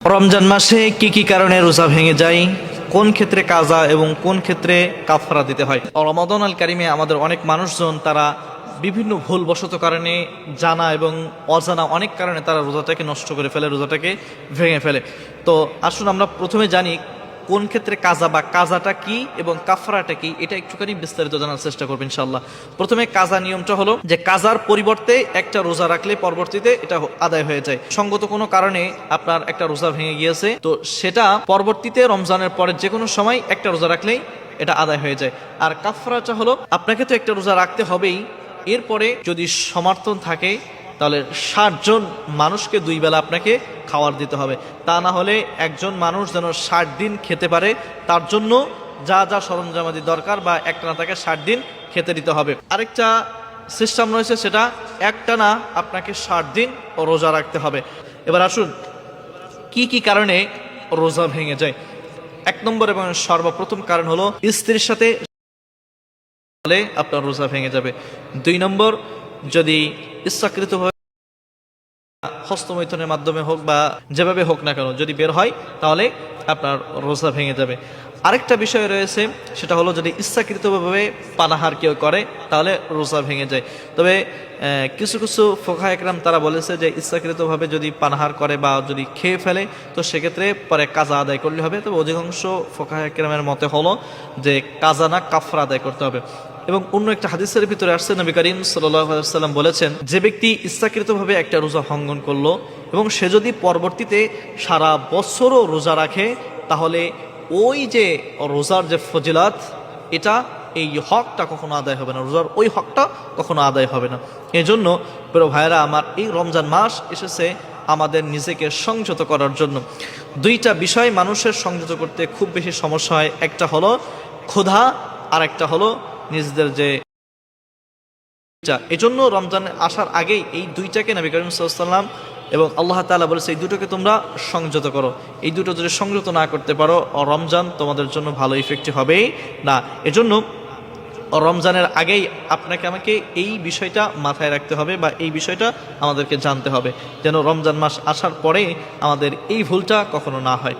রমজান মাসে কি কি কারণে রোজা ভেঙে যায়, কোন ক্ষেত্রে কাজা এবং কোন ক্ষেত্রে কাফারা দিতে হয়। রমাদান আল কারিমে আমাদের অনেক মানুষজন তারা বিভিন্ন ভুলবশত কারণে, জানা এবং অজানা অনেক কারণে তারা রোজাটাকে নষ্ট করে ফেলে, রোজাটাকে ভেঙে ফেলে। তো আসুন আমরা প্রথমে জানি কোন ক্ষেত্রে কাজা বা কাজাটা কি এবং কাফারাটা কি, এটা একটুখানি বিস্তারিত জানার চেষ্টা করবেন ইনশাআল্লাহ। প্রথমে কাজা নিয়মটা হলো যে কাজার পরিবর্তে একটা রোজা রাখলে পরবর্তীতে এটা আদায় হয়ে যায়। সঙ্গত কোনো কারণে আপনার একটা রোজা ভেঙে গিয়েছে, তো সেটা পরবর্তীতে রমজানের পরে যে কোনো সময় একটা রোজা রাখলেই এটা আদায় হয়ে যায়। আর কাফারাটা হলো আপনাকে তো একটা রোজা রাখতে হবেই, এরপরে যদি সমর্থন থাকে তাহলে ৬০ জন মানুষকে ২ বেলা আপনাকে খাবার দিতে হবে। তা না হলে একজন মানুষ যেন ৬০ দিন খেতে পারে, তার জন্য যা যা সরঞ্জামাদি দরকার বা একটানা তাকে ৬০ দিন খেতে দিতে হবে। আরেকটা সিস্টেম রয়েছে, সেটা একটানা আপনাকে ৬০ দিন রোজা রাখতে হবে। এবার আসুন কি কি কারণে রোজা ভেঙে যায়। ১ নম্বর এবং সর্বপ্রথম কারণ হলো স্ত্রীর সাথে আপনার রোজা ভেঙে যাবে। ২ নম্বর, যদি ইচ্ছাকৃতভাবে হস্তমৈথুনের মাধ্যমে হোক বা যেভাবে হোক না কেন যদি বের হয় তাহলে আপনার রোজা ভেঙে যাবে। আরেকটা বিষয় রয়েছে, সেটা হলো যদি ইচ্ছাকৃতভাবে পানাহার কেউ করে তাহলে রোজা ভেঙে যায়। তবে কিছু কিছু ফোকাহে একরাম তারা বলেছে যে ইচ্ছাকৃতভাবে যদি পানাহার করে বা যদি খেয়ে ফেলে তো সেক্ষেত্রে পরে কাজা আদায় করলে হবে। তবে অধিকাংশ ফোকাহে একরামের মতে হলো যে কাজা না কাফারা আদায় করতে হবে। এবং অন্য একটা হাদিসের ভিতরে আসছে, নবী করিম সাল্লাল্লাহু আলাইহি ওয়াসাল্লাম বলেছেন, যে ব্যক্তি ইচ্ছাকৃতভাবে একটা রোজা ভঙ্গন করলো এবং সে যদি পরবর্তীতে সারা বছরও রোজা রাখে তাহলে ওই যে রোজার যে ফজিলাত, এটা এই হকটা কখনো আদায় হবে না, রোজার ওই হকটা কখনো আদায় হবে না। এই জন্য প্রিয় ভাইয়েরা আমার, এই রমজান মাস এসেছে আমাদের নিজেকে সংযত করার জন্য। ২টা বিষয় মানুষের সংযত করতে খুব বেশি সমস্যা হয়, একটা হলো ক্ষুধা আর একটা হলো নিজেদের যে। এজন্য রমজান আসার আগেই এই ২টাকে নবী করিম সাল্লাল্লাহু আলাইহি ওয়াসাল্লাম এবং আল্লাহ তাআলা বলেছে এই দুটোকে তোমরা সংযত করো। এই দুটো যদি সংযত না করতে পারো রমজান তোমাদের জন্য ভালো ইফেক্টিভ হবেই না। এজন্য রমজানের আগেই আপনাকে আমাকে এই বিষয়টা মাথায় রাখতে হবে বা এই বিষয়টা আমাদেরকে জানতে হবে, যেন রমজান মাস আসার পরে আমাদের এই ভুলটা কখনো না হয়।